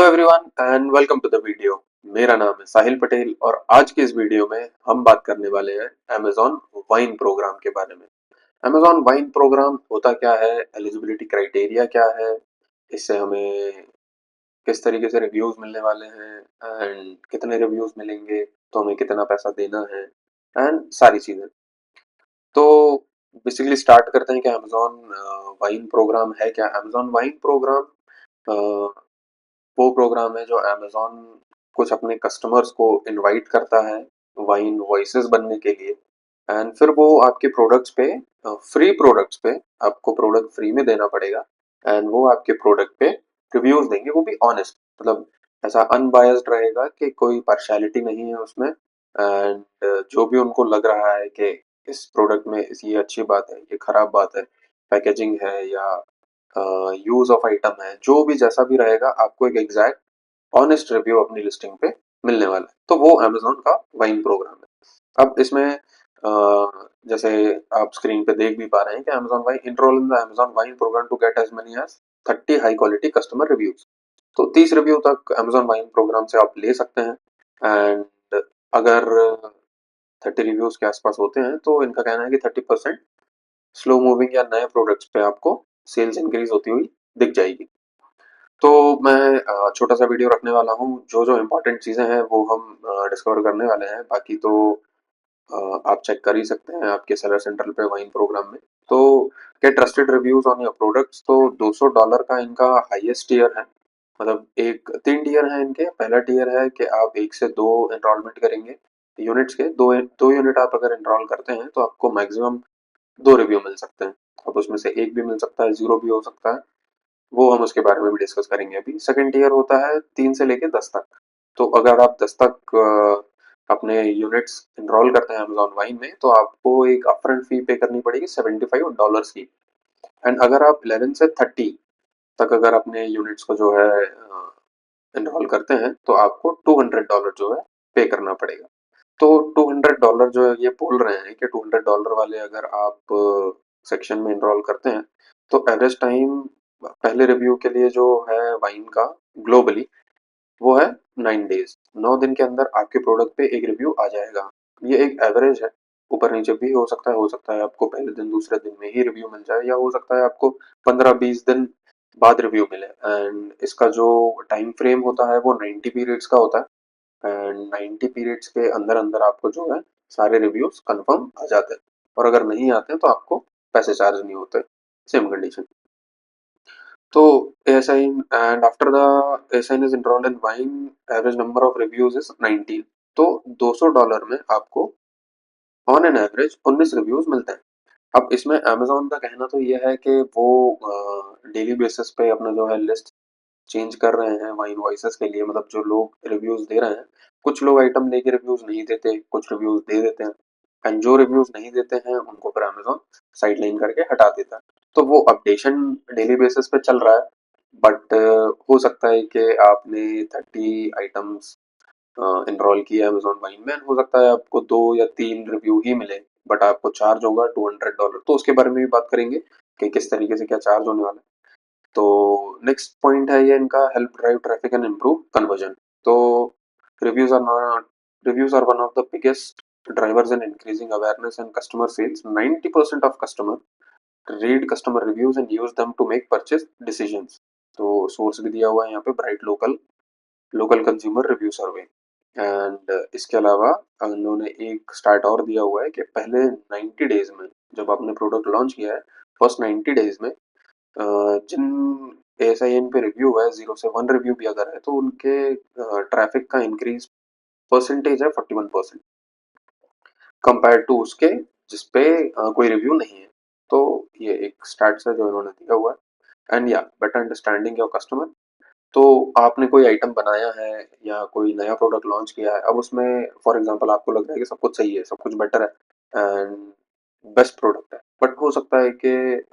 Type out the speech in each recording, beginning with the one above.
Everyone and welcome to the video. मेरा नाम है साहिल पटेल और आज के इस वीडियो में हम बात करने वाले हैं अमेज़न वाइन प्रोग्राम के बारे में। अमेज़न वाइन प्रोग्राम होता क्या है, एलिजिबिलिटी क्राइटेरिया क्या है, इससे हमें किस तरीके से रिव्यूज मिलने वाले हैं एंड कितने रिव्यूज मिलेंगे तो हमें कितना पैसा देना है एंड सारी चीजें। तो बेसिकली स्टार्ट करते हैं कि अमेज़न वाइन प्रोग्राम है क्या। अमेज़न वाइन प्रोग्राम वो प्रोग्राम है जो अमेज़न कुछ अपने कस्टमर्स को इनवाइट करता है वाइन वॉइसेस बनने के लिए एंड फिर वो आपके प्रोडक्ट्स पे फ्री प्रोडक्ट्स पे आपको प्रोडक्ट फ्री में देना पड़ेगा एंड वो आपके प्रोडक्ट पे रिव्यूज देंगे, वो भी ऑनेस्ट, मतलब ऐसा अनबायस्ड रहेगा कि कोई पार्शियलिटी नहीं है उसमें। एंड जो भी उनको लग रहा है कि इस प्रोडक्ट में ये अच्छी बात है, ये खराब बात है, पैकेजिंग है या यूज ऑफ आइटम है, जो भी जैसा भी रहेगा आपको एक एग्जैक्ट ऑनेस्ट रिव्यू अपनी लिस्टिंग पे मिलने वाला है। तो वो अमेज़न का वाइन प्रोग्राम है। अब इसमें जैसे आप स्क्रीन पे देख भी पा रहे हैं कि Amazon Vine enrol in the Amazon Vine programme to get as many as 30 high quality customer reviews. तो 30 रिव्यू तक अमेज़न वाइन प्रोग्राम से आप ले सकते हैं एंड अगर 30 रिव्यूज के आसपास होते हैं तो इनका कहना है कि 30% स्लो मूविंग या नए प्रोडक्ट्स पे आपको सेल्स इंक्रीज होती हुई दिख जाएगी। तो मैं छोटा सा वीडियो रखने वाला हूँ, जो जो इम्पोर्टेंट चीज़ें हैं वो हम डिस्कवर करने वाले हैं, बाकी तो आप चेक कर ही सकते हैं आपके सेलर सेंटर पे वाइन प्रोग्राम में। तो get trusted reviews on your products, तो $200 का इनका हाईएस्ट टीयर है। मतलब एक 3 टियर हैं इनके। पहला टियर है कि आप 1 से 2 एनरोलमेंट करेंगे यूनिट्स के, 2 यूनिट आप अगर एनरोल करते हैं तो आपको मैक्सिमम 2 रिव्यू मिल सकते हैं। अब उसमें से 1 भी मिल सकता है, 0 भी हो सकता है, वो हम उसके बारे में भी डिस्कस करेंगे अभी। सेकंड ईयर होता है 3 से लेके 10 तक। तो अगर आप 10 तक अपने यूनिट्स एनरोल करते हैं अमेज़न वाइन में तो आपको एक अपफ्रंट फी पे करनी पड़ेगी $75 की। एंड अगर आप 11 से 30 तक अगर अपने यूनिट्स को जो है एनरोल करते हैं तो आपको $200 जो है पे करना पड़ेगा। तो $200 जो है ये बोल रहे हैं कि $200 वाले अगर आप सेक्शन में एनरोल करते हैं तो एवरेज टाइम पहले रिव्यू के लिए जो है वाइन का ग्लोबली वो है 9 डेज। 9 दिन के अंदर आपके प्रोडक्ट पे एक रिव्यू आ जाएगा। ये एक एवरेज है, ऊपर नीचे भी हो सकता है आपको पहले दिन दूसरे दिन में ही रिव्यू मिल जाए या हो सकता है आपको 15-20 दिन बाद रिव्यू मिले। एंड इसका जो टाइम फ्रेम होता है वो 90 पीरियड्स का होता है एंड 90 पीरियड्स के अंदर अंदर आपको जो है सारे रिव्यूज कंफर्म आ जाते हैं और अगर नहीं आते हैं तो आपको पैसे चार्ज नहीं होते। Same condition. तो ASIN and after the ASIN is enrolled in wine, average number of reviews is 19। तो $200 में आपको ऑन एन एवरेज 19 रिव्यूज मिलते हैं। अब इसमें अमेज़न का कहना तो ये है कि वो डेली बेसिस पे अपना जो है लिस्ट चेंज कर रहे हैं वाइन वॉइसेस के लिए, मतलब जो लोग रिव्यूज दे रहे हैं, कुछ लोग आइटम लेके रिव्यूज नहीं देते, कुछ रिव्यूज दे देते हैं एंड जो रिव्यूज नहीं देते हैं उनको फिर अमेज़न साइडलाइन करके हटा देता है। तो वो अपडेशन डेली बेसिस पे चल रहा है, बट हो सकता है कि आपने 30 आइटम्स एनरोल किया अमेज़न वाइन में, हो सकता है आपको 2 या 3 रिव्यू ही मिले, बट आपको चार्ज होगा $200। तो उसके बारे में भी बात करेंगे कि किस तरीके से क्या चार्ज होने वाला है। तो नेक्स्ट पॉइंट है ये इनका, help drive traffic and improve conversion. तो reviews are not reviews are one of the biggest drivers in increasing awareness and customer sales. 90% of customer read customer reviews and use them to make purchase decisions. तो source भी दिया हुआ है यहाँ पे, Bright Local local consumer review survey. And इसके अलावा उन्होंने एक स्टार्ट और दिया हुआ है कि पहले 90 डेज में जब आपने प्रोडक्ट लॉन्च किया है, फर्स्ट 90 डेज में जिन ASIN पे रिव्यू है 0 से 1 रिव्यू भी अगर है तो उनके ट्रैफिक का इंक्रीज परसेंटेज है 41% कंपेयर टू उसके जिसपे कोई रिव्यू नहीं है। तो ये एक स्टैट्स है जो इन्होंने दिया हुआ है। एंड या बेटर अंडरस्टैंडिंग योर कस्टमर। तो आपने कोई आइटम बनाया है या कोई नया प्रोडक्ट लॉन्च किया है, अब उसमें फॉर एग्जांपल आपको लग रहा है कि सब कुछ सही है, सब कुछ बेटर है एंड बेस्ट प्रोडक्ट है, बट हो सकता है कि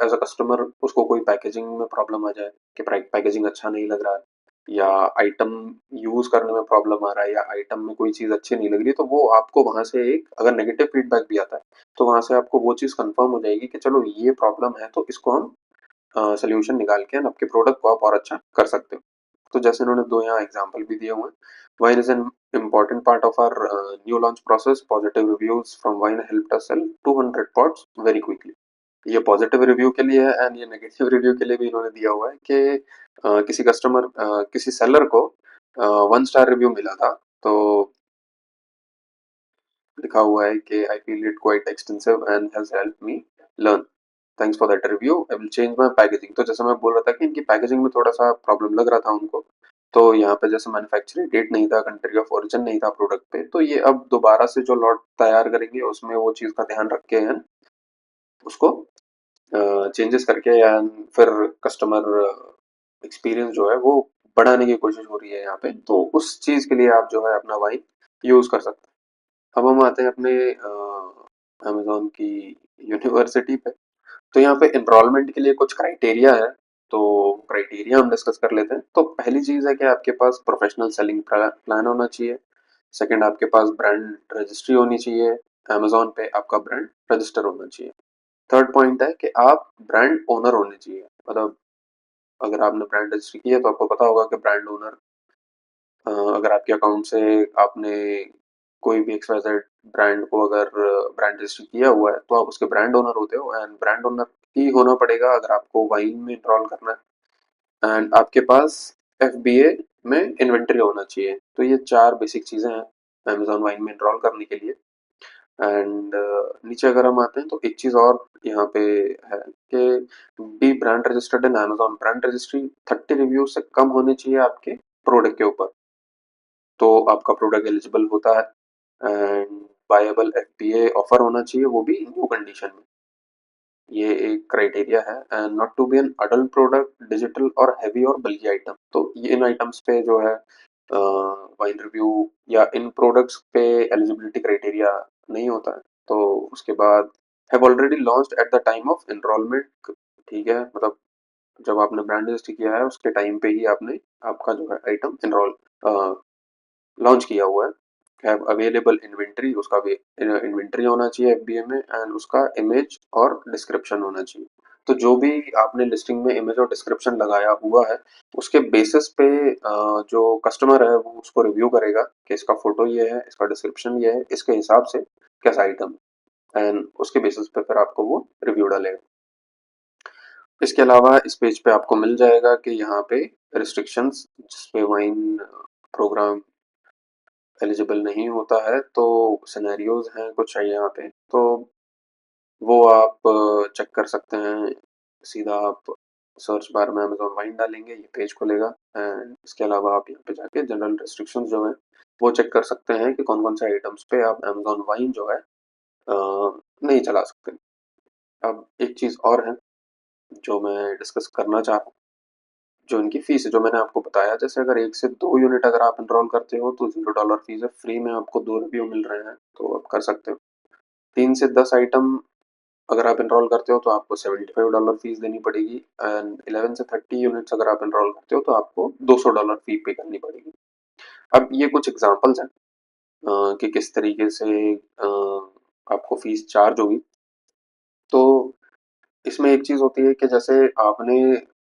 एज अ कस्टमर उसको कोई पैकेजिंग में प्रॉब्लम आ जाए कि पैकेजिंग अच्छा नहीं लग रहा है या आइटम यूज करने में प्रॉब्लम आ रहा है या आइटम में कोई चीज अच्छी नहीं लग रही, तो वो आपको वहां से एक अगर नेगेटिव फीडबैक भी आता है तो वहां से आपको वो चीज कंफर्म हो जाएगी कि चलो ये प्रॉब्लम है तो इसको हम सोल्यूशन निकाल के आपके प्रोडक्ट को आप और अच्छा कर सकते हो। तो जैसे इन्होंने 2 यहाँ एग्ज़ाम्पल भी दिए हुए हैं। Vine is an important part of our new launch process, positive reviews from Vine helped us sell 200 pots very quickly. ये पॉजिटिव रिव्यू के लिए है एंड ये नेगेटिव रिव्यू के लिए भी इन्होंने दिया हुआ है कि किसी सेलर को 1 स्टार रिव्यू मिला था, तो लिखा हुआ है कि I feel it quite extensive and has helped me learn, thanks for that review, I will change my packaging. तो जैसे मैं बोल रहा था कि इनकी पैकेजिंग में थोड़ा सा प्रॉब्लम लग रहा था उनको, तो यहाँ पे जैसे मैन्युफैक्चरिंग डेट नहीं था, कंट्री ऑफ ओरिजिन नहीं था प्रोडक्ट पे, तो ये अब दोबारा से जो लॉट तैयार करेंगे उसमें वो चीज़ का ध्यान रख के हैं उसको चेंजेस करके, या फिर कस्टमर एक्सपीरियंस जो है वो बढ़ाने की कोशिश हो रही है यहाँ पे, तो उस चीज़ के लिए आप जो है अपना वाइन यूज़ कर सकते हैं। अब हम आते हैं अपने अमेज़न की यूनिवर्सिटी पे। तो यहाँ पे एनरोलमेंट के लिए कुछ क्राइटेरिया है, तो क्राइटेरिया हम डिस्कस कर लेते हैं। तो पहली चीज़ है कि आपके पास प्रोफेशनल सेलिंग प्लान होना चाहिए। सेकंड, आपके पास ब्रांड रजिस्ट्री होनी चाहिए, अमेज़न पे आपका ब्रांड रजिस्टर होना चाहिए। थर्ड पॉइंट है कि आप ब्रांड ओनर होने चाहिए, मतलब अगर आपने ब्रांड रजिस्ट्री की है तो आपको पता होगा कि ब्रांड ओनर, अगर आपके अकाउंट से आपने कोई भी XYZ ब्रांड को अगर ब्रांड रजिस्टर किया हुआ है तो आप उसके ब्रांड ओनर होते हो, एंड ब्रांड ओनर ही होना पड़ेगा अगर आपको वाइन में इनरोल करना है। एंड आपके पास FBA में इन्वेंट्री होना चाहिए। तो ये 4 बेसिक चीज़ें हैं अमेज़न वाइन में इनरोल करने के लिए। एंड नीचे अगर हम आते हैं तो एक चीज़ और यहाँ पे है कि be brand registered in Amazon. Brand registry 30 review से कम होनी चाहिए आपके प्रोडक्ट के ऊपर, तो आपका प्रोडक्ट एलिजिबल होता है। एंड वायबल FBA ऑफर होना चाहिए, वो भी न्यू कंडीशन में। ये एक क्राइटेरिया है। And not to be an adult product, digital और हैवी और बल्की आइटम। तो ये इन आइटम्स पे जो है वाइन रिव्यू या इन प्रोडक्ट्स पे एलिजिबिलिटी क्राइटेरिया नहीं होता है। तो उसके बाद have already launched at the time of enrolment. ठीक है, मतलब जब आपने ब्रांड रजिस्टर किया है उसके टाइम पे ही आपने आपका जो है आइटम एनरोल लॉन्च किया हुआ है। हैव अवेलेबल इन्वेंट्री, उसका भी इन्वेंट्री होना चाहिए FBA में, एंड उसका इमेज और डिस्क्रिप्शन होना चाहिए। तो जो भी आपने लिस्टिंग में इमेज और डिस्क्रिप्शन लगाया हुआ है उसके बेसिस पे जो कस्टमर है वो उसको रिव्यू करेगा कि इसका फोटो ये है, इसका डिस्क्रिप्शन ये है, इसके हिसाब से कैसा आइटम है, एंड उसके बेसिस पे फिर आपको वो रिव्यू डालेगा। इसके अलावा इस पेज पे आपको मिल जाएगा कि यहाँ पे रिस्ट्रिक्शंस जिस पे वाइन प्रोग्राम एलिजिबल नहीं होता है, तो सिनेरियोज हैं कुछ है यहाँ पे, तो वो आप चेक कर सकते हैं। सीधा आप सर्च बार में अमेज़न वाइन डालेंगे, ये पेज खुलेगा। एंड इसके अलावा आप यहाँ पे जाके जनरल रिस्ट्रिक्शंस जो हैं वो चेक कर सकते हैं कि कौन-कौन से आइटम्स पे आप अमेज़न वाइन जो है नहीं चला सकते। अब एक चीज़ और है जो मैं डिस्कस करना चाह रहा हूँ, जो इनकी फीस है, जो मैंने आपको बताया, जैसे अगर 1 से 2 यूनिट अगर आप एनरोल करते हो तो $0 फीस है, फ्री में आपको 2 रिव्यू मिल रहे हैं, तो आप कर सकते हो। 3 से 10 आइटम अगर आप एनरोल करते हो तो आपको $75 फीस देनी पड़ेगी, एंड 11 से 30 यूनिट्स अगर आप एनरोल करते हो तो आपको $200 फी पे करनी पड़ेगी। अब ये कुछ एग्जांपल्स हैं कि किस तरीके से आपको फीस चार्ज होगी। तो इसमें एक चीज़ होती है कि जैसे आपने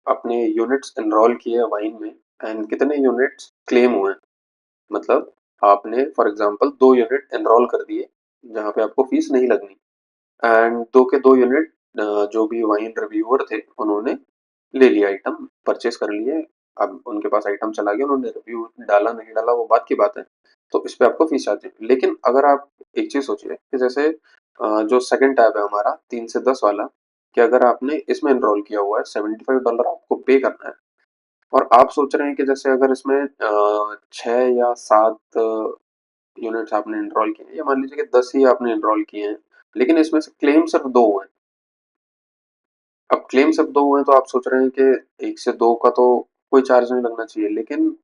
अपने यूनिट्स एनरोल किए हैं वाइन में, एंड कितने यूनिट्स क्लेम हुए हैं, मतलब आपने फॉर एग्जांपल 2 यूनिट एनरोल कर दिए जहाँ पे आपको फीस नहीं लगनी, एंड 2 के 2 यूनिट जो भी वाइन रिव्यूअर थे उन्होंने ले लिया, आइटम परचेज कर लिए। अब उनके पास आइटम चला गया, उन्होंने रिव्यू डाला नहीं डाला वो बात की बात है, तो इस पे आपको फीस चार्ज है। लेकिन अगर आप एक चीज़ सोचिए कि जैसे जो सेकंड टैब है हमारा 3 से 10 वाला, कि अगर आपने इसमें एनरोल किया हुआ है $75 आपको पे करना है, और आप सोच रहे हैं कि जैसे अगर इसमें 6 या 7 यूनिट्स आपने एनरोल किए हैं, या मान लीजिए कि 10 ही आपने एनरोल किए हैं, लेकिन इसमें से क्लेम सिर्फ 2 हुए हैं। अब क्लेम सिर्फ 2 हुए हैं तो आप सोच रहे हैं कि 1 से 2 का तो कोई चार्ज नहीं लगना चाहिए, लेकिन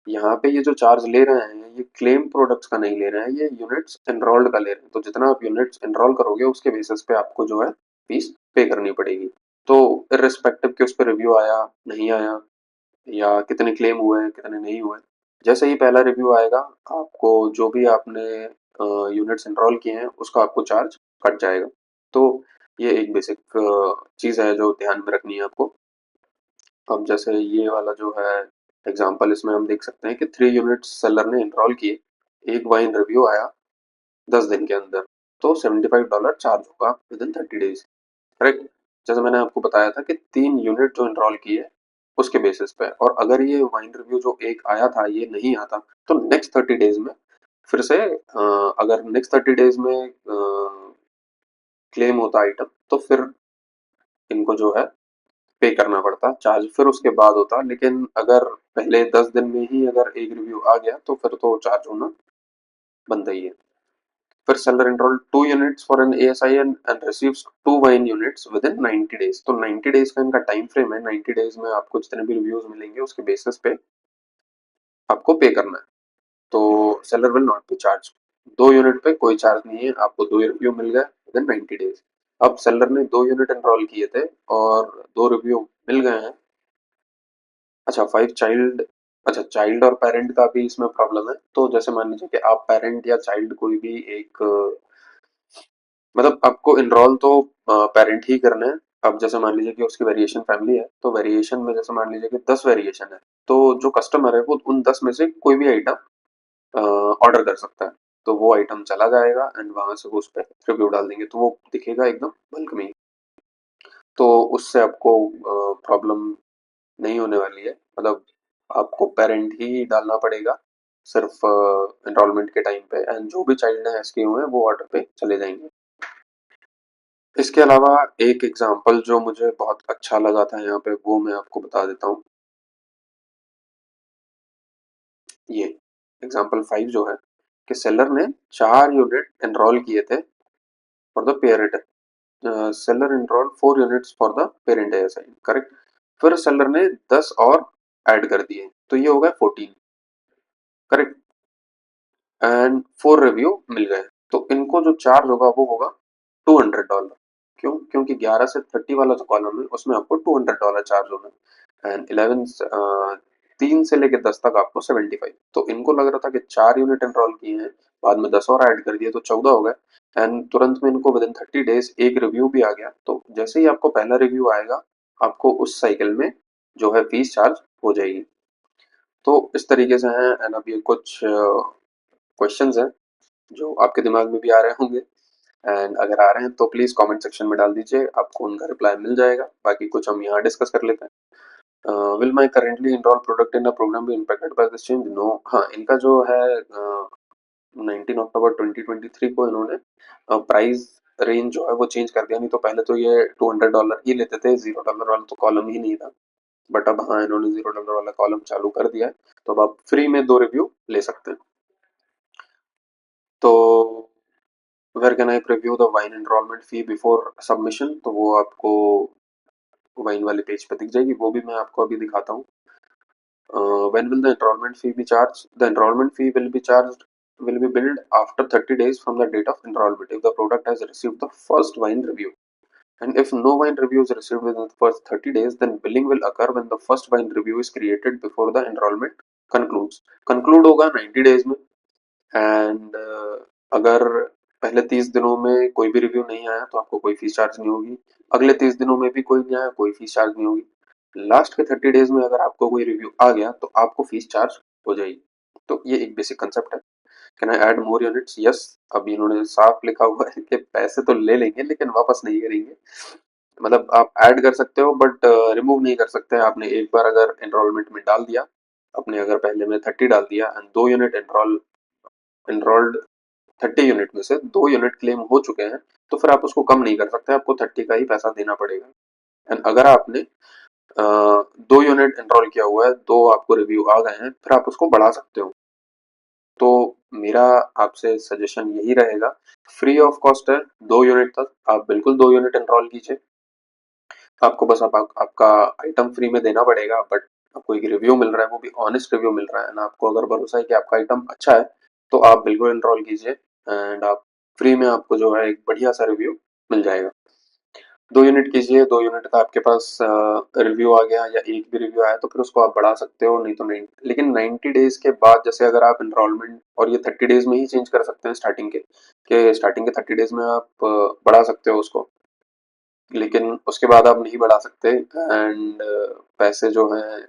यहाँ पे ये जो चार्ज ले रहे हैं ये क्लेम प्रोडक्ट्स का नहीं ले रहे हैं, ये यूनिट्स एनरोल्ड का ले रहे हैं। तो जितना आप यूनिट्स एनरोल करोगे उसके बेसिस पे आपको जो है फीस पे करनी पड़ेगी। तो इर्रिस्पेक्टिव कि उस पर रिव्यू आया नहीं आया, या कितने क्लेम हुए हैं कितने नहीं हुए, जैसे ही पहला रिव्यू आएगा आपको जो भी आपने यूनिट्स एनरोल किए हैं उसका आपको चार्ज कट जाएगा। तो ये एक बेसिक चीज़ है जो ध्यान में रखनी है आपको। अब जैसे ये वाला जो है एग्जाम्पल इसमें हम देख सकते हैं कि 3 यूनिट्स सेलर ने इनरोल किए, एक वाइन रिव्यू आया 10 दिन के अंदर, तो $75 चार्ज होगा विद इन 30 डेज। करेक्ट। जैसे मैंने आपको बताया था कि 3 यूनिट जो इनरोल किए उसके बेसिस पे, और अगर ये वाइन रिव्यू जो एक आया था ये नहीं आता, तो नेक्स्ट 30 डेज में फिर से अगर नेक्स्ट 30 डेज में क्लेम होता आइटम, तो फिर इनको जो है पे करना पड़ता चार्ज, फिर उसके बाद होता। लेकिन अगर पहले 10 दिन में ही अगर एक रिव्यू आ गया तो फिर तो चार्ज होना बनता ही है। फिर seller enrolled 2 units for an ASI and receives 2 wine units within 90 days। तो 90 डेज का इनका टाइम फ्रेम है, 90 डेज में आपको जितने भी रिव्यूज मिलेंगे उसके बेसिस पे आपको पे करना है। तो seller will not be charge, 2 unit पे कोई चार्ज नहीं है, आपको 2 रिव्यू मिल गए विद इन 90 डेज। अब सेलर ने 2 यूनिट एनरोल किए थे और 2 रिव्यू मिल गए हैं। अच्छा, 5 चाइल्ड, अच्छा चाइल्ड और पेरेंट का भी इसमें प्रॉब्लम है। तो जैसे मान लीजिए कि आप पेरेंट या चाइल्ड कोई भी एक, मतलब आपको एनरोल तो पेरेंट ही करना है। अब जैसे मान लीजिए कि उसकी वेरिएशन फैमिली है, तो वेरिएशन में जैसे मान लीजिए कि 10 वेरिएशन है, तो जो कस्टमर है वो उन 10 में से कोई भी आइटम ऑर्डर कर सकता है। तो वो आइटम चला जाएगा एंड वहां से वो उस पर रिव्यू डाल देंगे, तो वो दिखेगा एकदम बल्क में ही। तो उससे आपको प्रॉब्लम नहीं होने वाली है, मतलब आपको पेरेंट ही डालना पड़ेगा सिर्फ एनरोलमेंट के टाइम पे, एंड जो भी चाइल्ड है एसके हुए हैं वो ऑर्डर पे चले जाएंगे। इसके अलावा एक एग्जांपल जो मुझे बहुत अच्छा लगा था यहाँ पे वो मैं आपको बता देता हूँ। ये एग्जांपल 5 जो है कि सेलर ने 4 यूनिट एनरोल किए थे for the parent, seller enrol 4 units for the parent ASI, correct. फिर सेलर ने 10 और ऐड कर दिए, तो ये हो गया 14, करेक्ट। एंड 4 रिव्यू मिल गए, तो इनको जो चार्ज होगा वो होगा $200। क्यों? क्योंकि 11 से 30 वाला जो कॉलम है उसमें आपको $200 चार्ज होना है, एंड 11 3 से लेके 10 तक आपको 75। तो इनको लग रहा था कि 4 यूनिट एनरोल किए हैं, बाद में 10 और ऐड कर दिए तो 14 हो गए, एंड तुरंत में इनको विद इन 30 डेज एक रिव्यू भी आ गया। तो जैसे ही आपको पहला रिव्यू आएगा, आपको उस साइकिल में जो है फीस चार्ज हो जाएगी। तो इस तरीके से हैं, एंड अब ये कुछ क्वेश्चंस हैं जो आपके दिमाग में भी आ रहे होंगे, एंड अगर आ रहे हैं तो प्लीज कमेंट सेक्शन में डाल दीजिए, आपको उनका रिप्लाई मिल जाएगा। बाकी कुछ हम यहाँ डिस्कस कर लेते हैं। Will my currently enrol product in a programme be impacted by this change? No. हाँ, इनका जो है 19 अक्टूबर 2023 को इन्होंने प्राइस रेंज जो है वो चेंज कर दिया। नहीं तो पहले तो ये $200 ही लेते थे, $0 वाला तो कॉलम ही नहीं था। बट अब हाँ, इन्होंने $0 वाला कॉलम चालू कर दिया है, तो अब आप फ्री में 2 रिव्यू ले सकते हैं। तो where can I preview the Vine enrolment fee before submission? तो वो आपको वाइन वाले पेज पे दिख जाएगी, वो भी मैं आपको अभी दिखाता हूँ। When will the enrollment fee be charged? The enrollment fee will be billed after 30 days from the date of enrollment if the product has received the first wine review. And if no wine review is received within the first 30 days, then billing will occur when the first wine review is created before the enrollment concludes. Conclude होगा 90 days में, and अगर पहले 30 दिनों में कोई भी review नहीं आया तो आपको कोई फीस चार्ज नहीं होगी, अगले 30 दिनों में भी कोई नहीं आया कोई फीस चार्ज नहीं होगी, लास्ट के 30 डेज में अगर आपको कोई रिव्यू आ गया तो आपको फीस चार्ज हो जाएगी। तो ये एक बेसिक कंसेप्ट है। Can I add more units? Yes. अब इन्होंने साफ लिखा हुआ है कि पैसे तो ले लेंगे लेकिन वापस नहीं करेंगे। मतलब आप ऐड कर सकते हो बट रिमूव नहीं कर सकते। आपने एक बार अगर एनरोलमेंट में डाल दिया, आपने अगर पहले में 30 डाल दिया एंड 2 यूनिट एनरोल्ड 30 यूनिट में से 2 यूनिट क्लेम हो चुके हैं, तो फिर आप उसको कम नहीं कर सकते, आपको 30 का ही पैसा देना पड़ेगा। एंड अगर आपने 2 यूनिट एनरोल किया हुआ है, 2 आपको रिव्यू आ गए हैं, फिर आप उसको बढ़ा सकते हो। तो मेरा आपसे सजेशन यही रहेगा, फ्री ऑफ कॉस्ट है 2 यूनिट तक, आप बिल्कुल 2 यूनिट एनरोल कीजिए। आपको बस आपका आइटम फ्री में देना पड़ेगा, बट आपको एक रिव्यू मिल रहा है, वो भी ऑनेस्ट रिव्यू मिल रहा है ना, आपको अगर भरोसा है कि आपका आइटम अच्छा है तो आप बिल्कुल एनरोल कीजिए, एंड आप फ्री में आपको जो है एक बढ़िया सा रिव्यू मिल जाएगा। 2 यूनिट कीजिए, 2 यूनिट का आपके पास रिव्यू आ गया या एक भी रिव्यू आया तो फिर उसको आप बढ़ा सकते हो, नहीं तो नहीं। लेकिन 90 डेज के बाद जैसे अगर आप एनरोलमेंट, और ये 30 डेज में ही चेंज कर सकते हैं स्टार्टिंग के स्टार्टिंग के 30 डेज में आप बढ़ा सकते हो उसको, लेकिन उसके बाद आप नहीं बढ़ा सकते, एंड पैसे जो हैं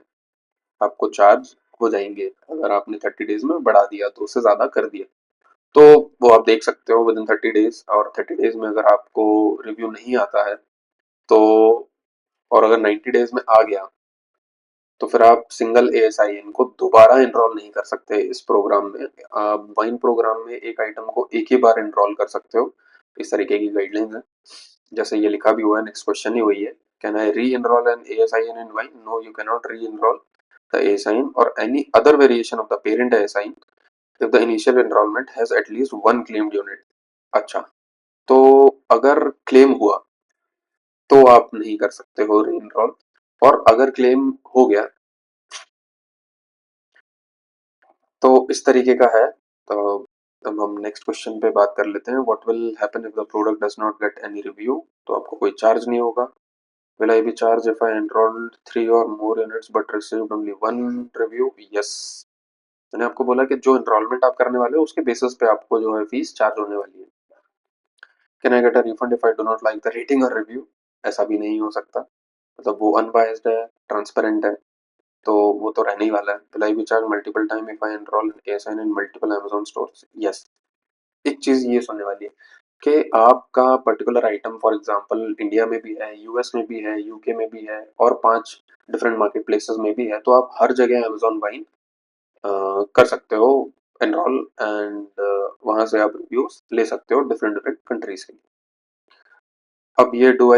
आपको चार्ज हो जाएंगे अगर आपने 30 डेज में बढ़ा दिया तो उससे ज़्यादा कर दिया तो वो आप देख सकते हो विद इन 30 डेज। और 30 डेज में अगर आपको रिव्यू नहीं आता है तो और अगर 90 डेज में आ गया तो फिर आप सिंगल ASIN को दोबारा एनरोल नहीं कर सकते इस प्रोग्राम में। आप वाइन प्रोग्राम में एक आइटम को एक ही बार एनरोल कर सकते हो। इस तरीके की गाइडलाइंस है जैसे ये लिखा भी हुआ है। नेक्स्ट क्वेश्चन ही वही है, can I re enrol an ASIN in Vine? No, you can not re enrol the ASIN और any other variation of the parent ASIN if the initial enrolment has at least one claimed unit. अच्छा, तो अगर claim हुआ तो आप नहीं कर सकते हो री एनरोल, और अगर क्लेम हो गया तो इस तरीके का है। तो अब हम नेक्स्ट क्वेश्चन पे बात कर लेते हैं, what will happen if the product does not get any review? तो आपको कोई चार्ज नहीं होगा। Will I B charge if I enrolled 3 or more units but received only one review? Yes, मैंने आपको बोला कि जो एनरोलमेंट आप करने वाले हो उसके बेसिस पे आपको जो है फीस चार्ज होने वाली है। Can I get a refund if I do not like the rating और रिव्यू? ऐसा भी नहीं हो सकता, मतलब वो अनबायस्ड है, ट्रांसपेरेंट है, तो वो तो रहने ही वाला है। Will I B charge multiple time if I enrol ASIN in multiple Amazon stores? Yes. एक चीज़ ये सुनने वाली है कि आपका particular item for example India में भी है, यूएस में भी है, यूके में भी है और 5 डिफरेंट मार्केट प्लेसेस में भी है, तो आप हर जगह अमेज़न बाइंग कर सकते हो एनरोल, एंड वहाँ से आप रिव्यूज़ ले सकते हो डिफरेंट डिफरेंट कंट्रीज़ के लिए। अब ये डू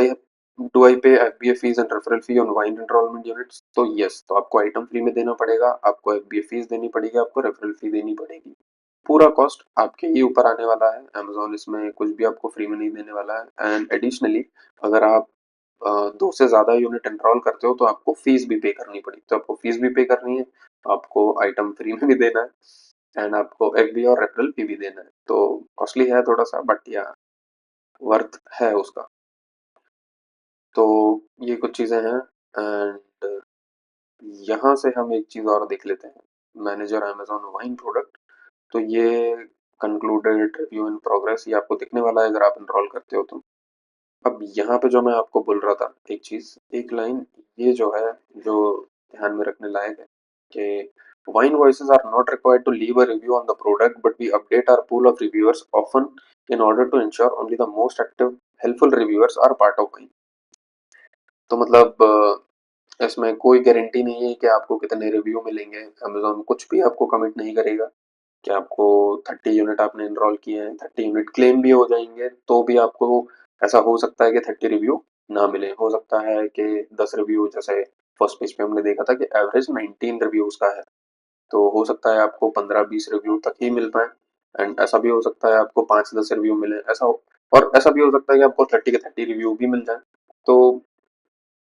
आई पे FBA fees and referral fee on wine enrolment units? तो यस, तो आपको आइटम फ्री में देना पड़ेगा, आपको FBA फीस देनी पड़ेगी, आपको रेफरल फी देनी पड़ेगी। पूरा कॉस्ट आपके ही ऊपर आने वाला है। अमेज़न इसमें कुछ भी आपको फ्री में नहीं देने वाला है। एंड एडिशनली अगर आप 2 से ज़्यादा यूनिट एनरोल करते हो तो आपको फीस भी पे करनी पड़ेगी। तो आपको फीस भी पे करनी है, आपको आइटम फ्री में भी देना है एंड आपको FBA और रेफरल फी भी देना है। तो कॉस्टली है थोड़ा-सा, बट या वर्थ है उसका। तो ये कुछ चीज़ें हैं। एंड यहाँ से हम एक चीज़ और देख लेते हैं, मैनेजर अमेज़न वाइन प्रोडक्ट। तो ये कंक्लूडेड रिव्यू इन प्रोग्रेस ये आपको दिखने वाला है अगर आप एनरोल करते हो तो। अब यहाँ पे जो मैं आपको बोल रहा था एक चीज़, एक लाइन ये जो है, जो ध्यान में रखने लायक है कि Vine voices are not required to leave a review on the product but we update our pool of reviewers often in order to ensure only the most active helpful reviewers are part of Vine. तो मतलब इसमें कोई guarantee नहीं है कि आपको कितने review मिलेंगे। अमेज़न कुछ भी आपको कमिट नहीं करेगा कि आपको 30 यूनिट आपने एनरोल किए हैं, 30 यूनिट क्लेम भी हो जाएंगे तो भी आपको ऐसा हो सकता है कि 30 रिव्यू ना मिले। हो सकता है कि 10 रिव्यू, जैसे फर्स्ट पेज पे हमने देखा था कि एवरेज 19 रिव्यूज का है, तो हो सकता है आपको 15-20 रिव्यू तक ही मिल पाए। एंड ऐसा भी हो सकता है आपको 5-10 रिव्यू मिले, और ऐसा भी हो सकता है कि आपको 30 के 30 रिव्यू भी मिल जाए। तो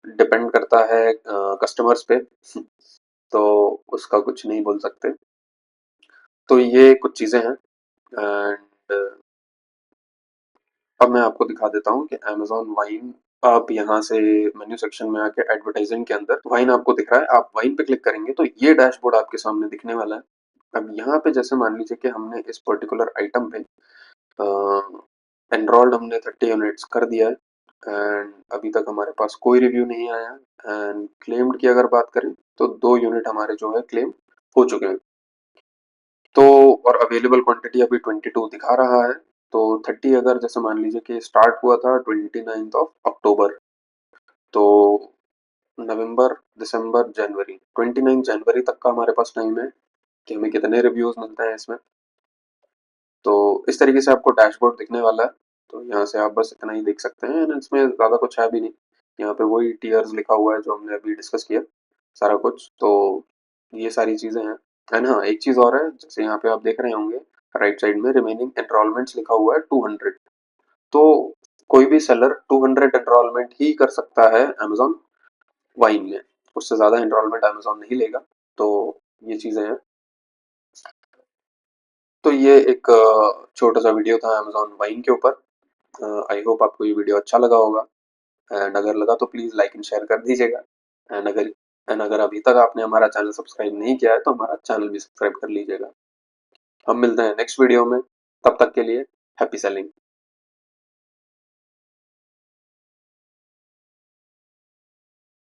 डिपेंड करता है कस्टमर्स पे तो उसका कुछ नहीं बोल सकते। तो ये कुछ चीज़ें हैं। एंड अब मैं आपको दिखा देता हूँ कि अमेज़न वाइन, आप यहाँ से मेन्यू सेक्शन में आके एडवर्टाइजिंग के अंदर वाइन आपको दिख रहा है, आप वाइन पे क्लिक करेंगे तो ये डैशबोर्ड आपके सामने दिखने वाला है। अब यहाँ पे जैसे मान लीजिए कि हमने इस पर्टिकुलर आइटम पे एनरोल्ड हमने 30 यूनिट्स कर दिया है एंड अभी तक हमारे पास कोई रिव्यू नहीं आया। एंड क्लेम्ड की अगर बात करें तो 2 यूनिट हमारे जो है क्लेम हो चुके हैं। तो और अवेलेबल क्वांटिटी अभी 22 दिखा रहा है। तो 30 अगर जैसे मान लीजिए कि स्टार्ट हुआ था 29 अक्टूबर, तो नवंबर, दिसंबर, जनवरी, 29 जनवरी तक का हमारे पास टाइम है कि हमें कितने रिव्यूज मिलते हैं इसमें। तो इस तरीके से आपको डैशबोर्ड दिखने वाला है। तो यहाँ से आप बस इतना ही देख सकते हैं एंड इसमें ज़्यादा कुछ है भी नहीं। यहाँ पे वही टीयर्स लिखा हुआ है जो हमने अभी डिस्कस किया सारा कुछ। तो ये सारी चीज़ें हैं। एंड हाँ, एक चीज़ और है, जैसे यहाँ पे आप देख रहे होंगे राइट साइड में रिमेनिंग एनरोलमेंट्स लिखा हुआ है 200। तो कोई भी सेलर 200 एनरोलमेंट ही कर सकता है अमेजोन वाइन में, उससे ज़्यादा एनरोलमेंट अमेजोन नहीं लेगा। तो ये चीज़ें हैं। तो ये एक छोटा सा वीडियो था अमेजोन वाइन के ऊपर। आई होप आपको ये वीडियो अच्छा लगा होगा। एंड अगर लगा तो प्लीज़ लाइक एंड शेयर कर दीजिएगा। एंड अगर अभी तक आपने हमारा चैनल सब्सक्राइब नहीं किया है तो हमारा चैनल भी सब्सक्राइब कर लीजिएगा। हम मिलते हैं नेक्स्ट वीडियो में, तब तक के लिए हैप्पी सेलिंग।